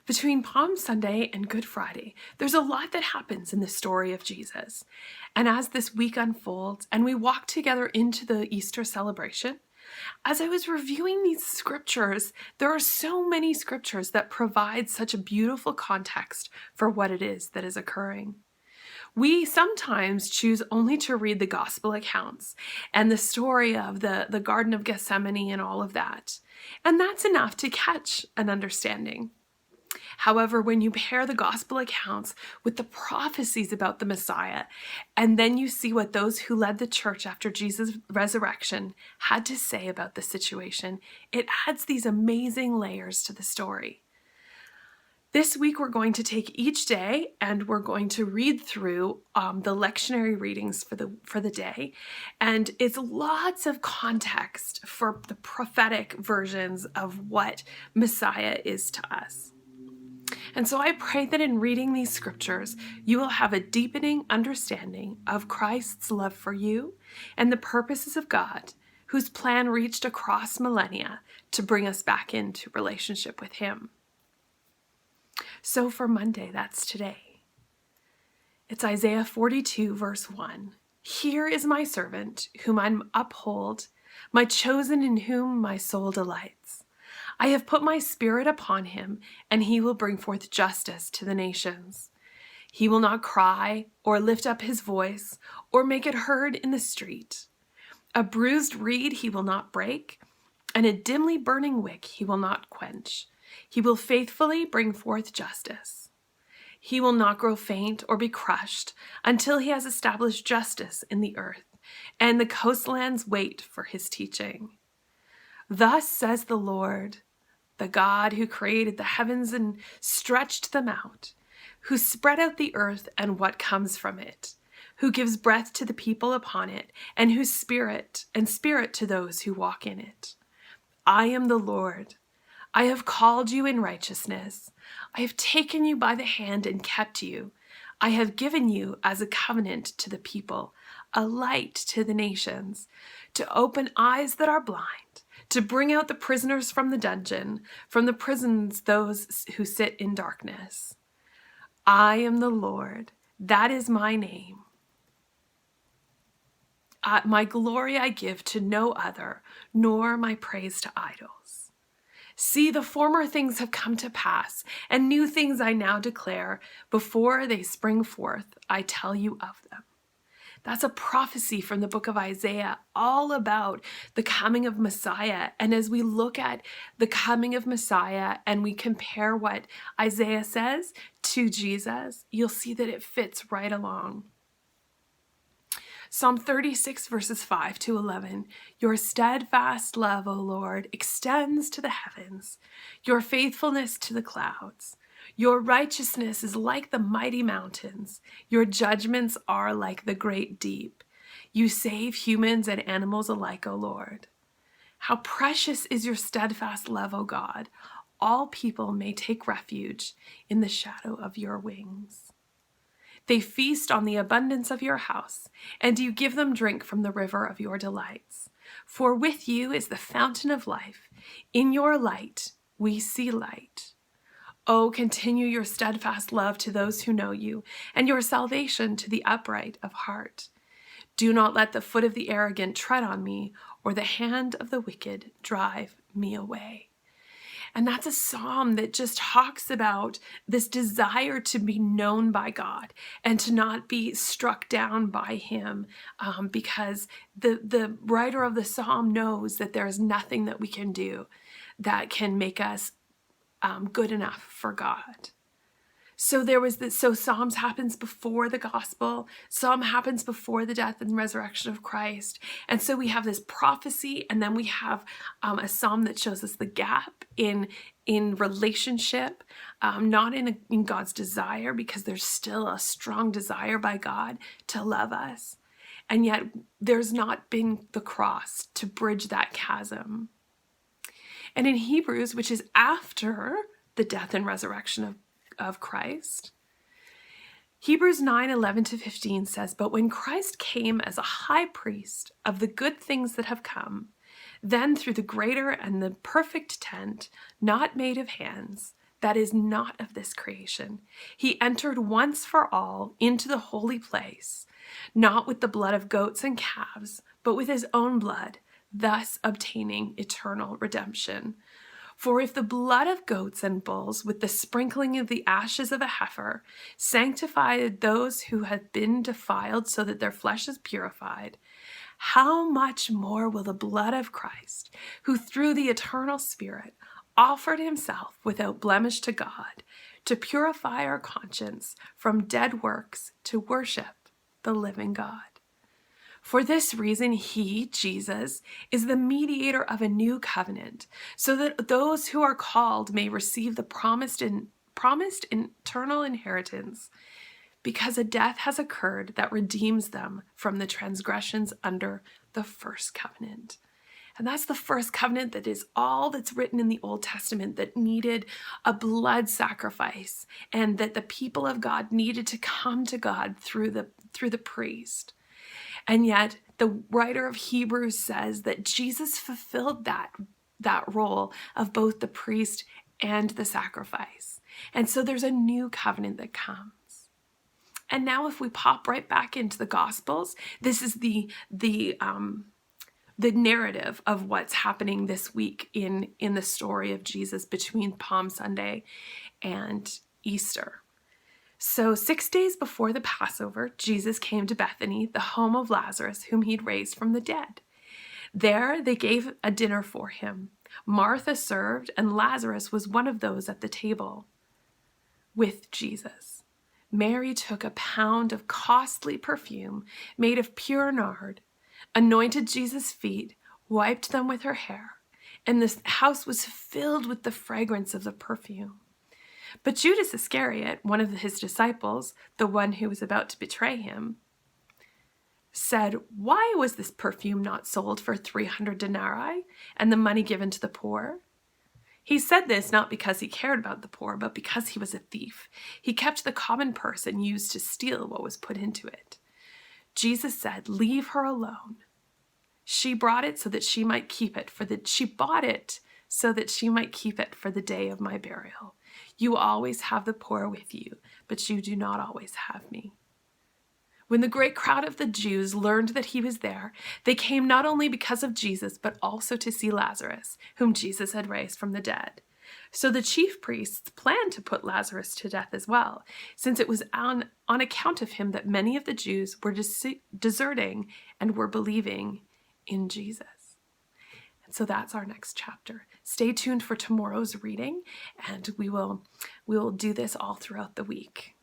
Between Palm Sunday and Good Friday, there's a lot that happens in the story of Jesus. And as this week unfolds and we walk together into the Easter celebration, as I was reviewing these scriptures, there are so many scriptures that provide such a beautiful context for what it is that is occurring. We sometimes choose only to read the gospel accounts and the story of the Garden of Gethsemane and all of that. And that's enough to catch an understanding. However, when you pair the gospel accounts with the prophecies about the Messiah, and then you see what those who led the church after Jesus' resurrection had to say about the situation, it adds these amazing layers to the story. This week, we're going to take each day and we're going to read through the lectionary readings for the day. And it's lots of context for the prophetic versions of what Messiah is to us. And so I pray that in reading these scriptures, you will have a deepening understanding of Christ's love for you and the purposes of God, whose plan reached across millennia to bring us back into relationship with Him. So for Monday, that's today. It's Isaiah 42, verse 1. Here is my servant, whom I uphold, my chosen in whom my soul delights. I have put my spirit upon him, and he will bring forth justice to the nations. He will not cry or lift up his voice or make it heard in the street. A bruised reed he will not break, and a dimly burning wick he will not quench. He will faithfully bring forth justice. He will not grow faint or be crushed until he has established justice in the earth, and the coastlands wait for his teaching. Thus says the Lord, the God who created the heavens and stretched them out, who spread out the earth and what comes from it, who gives breath to the people upon it, and whose spirit to those who walk in it. I am the Lord. I have called you in righteousness. I have taken you by the hand and kept you. I have given you as a covenant to the people, a light to the nations, to open eyes that are blind, to bring out the prisoners from the dungeon, from the prisons those who sit in darkness. I am the Lord, that is my name. My glory I give to no other, nor my praise to idols. See, the former things have come to pass, and new things I now declare. Before they spring forth, I tell you of them. That's a prophecy from the book of Isaiah, all about the coming of Messiah. And as we look at the coming of Messiah and we compare what Isaiah says to Jesus, you'll see that it fits right along. Psalm 36, verses 5 to 11. Your steadfast love, O Lord, extends to the heavens, your faithfulness to the clouds. Your righteousness is like the mighty mountains. Your judgments are like the great deep. You save humans and animals alike, O Lord. How precious is your steadfast love, O God. All people may take refuge in the shadow of your wings. They feast on the abundance of your house, and you give them drink from the river of your delights. For with you is the fountain of life. In your light we see light. Oh, continue your steadfast love to those who know you, and your salvation to the upright of heart. Do not let the foot of the arrogant tread on me, or the hand of the wicked drive me away. And that's a psalm that just talks about this desire to be known by God and to not be struck down by him, because the writer of the psalm knows that there is nothing that we can do that can make us good enough for God. So Psalms happens before the gospel. Psalm happens before the death and resurrection of Christ. And so we have this prophecy, and then we have a psalm that shows us the gap in relationship, not in God's desire, because there's still a strong desire by God to love us. And yet there's not been the cross to bridge that chasm. And in Hebrews, which is after the death and resurrection of Christ, Hebrews 9:11-15 says, "But when Christ came as a high priest of the good things that have come, then through the greater and the perfect tent, not made of hands, that is not of this creation. He entered once for all into the holy place, not with the blood of goats and calves, but with his own blood, thus obtaining eternal redemption. For if the blood of goats and bulls, with the sprinkling of the ashes of a heifer, sanctified those who have been defiled so that their flesh is purified, how much more will the blood of Christ, who through the eternal Spirit offered himself without blemish to God, to purify our conscience from dead works to worship the living God. For this reason, he, Jesus, is the mediator of a new covenant, so that those who are called may receive the promised eternal inheritance, because a death has occurred that redeems them from the transgressions under the first covenant. And that's the first covenant that is all that's written in the Old Testament that needed a blood sacrifice, and that the people of God needed to come to God through the priest. And yet the writer of Hebrews says that Jesus fulfilled that role of both the priest and the sacrifice. And so there's a new covenant that comes. And now if we pop right back into the Gospels, this is the narrative of what's happening this week in the story of Jesus between Palm Sunday and Easter. So 6 days before the Passover, Jesus came to Bethany, the home of Lazarus, whom he'd raised from the dead. There they gave a dinner for him. Martha served, and Lazarus was one of those at the table with Jesus. Mary took a pound of costly perfume made of pure nard, anointed Jesus' feet, wiped them with her hair, and the house was filled with the fragrance of the perfume. But Judas Iscariot, one of his disciples, the one who was about to betray him, said, "Why was this perfume not sold for 300 denarii and the money given to the poor?" He said this not because he cared about the poor, but because he was a thief. He kept the common purse and used to steal what was put into it. Jesus said, "Leave her alone. She brought it so that she might keep it she bought it so that she might keep it for the day of my burial. You always have the poor with you, but you do not always have me." When the great crowd of the Jews learned that he was there, they came not only because of Jesus, but also to see Lazarus, whom Jesus had raised from the dead. So the chief priests planned to put Lazarus to death as well, since it was on account of him that many of the Jews were deserting and were believing in Jesus. So that's our next chapter. Stay tuned for tomorrow's reading, and we will do this all throughout the week.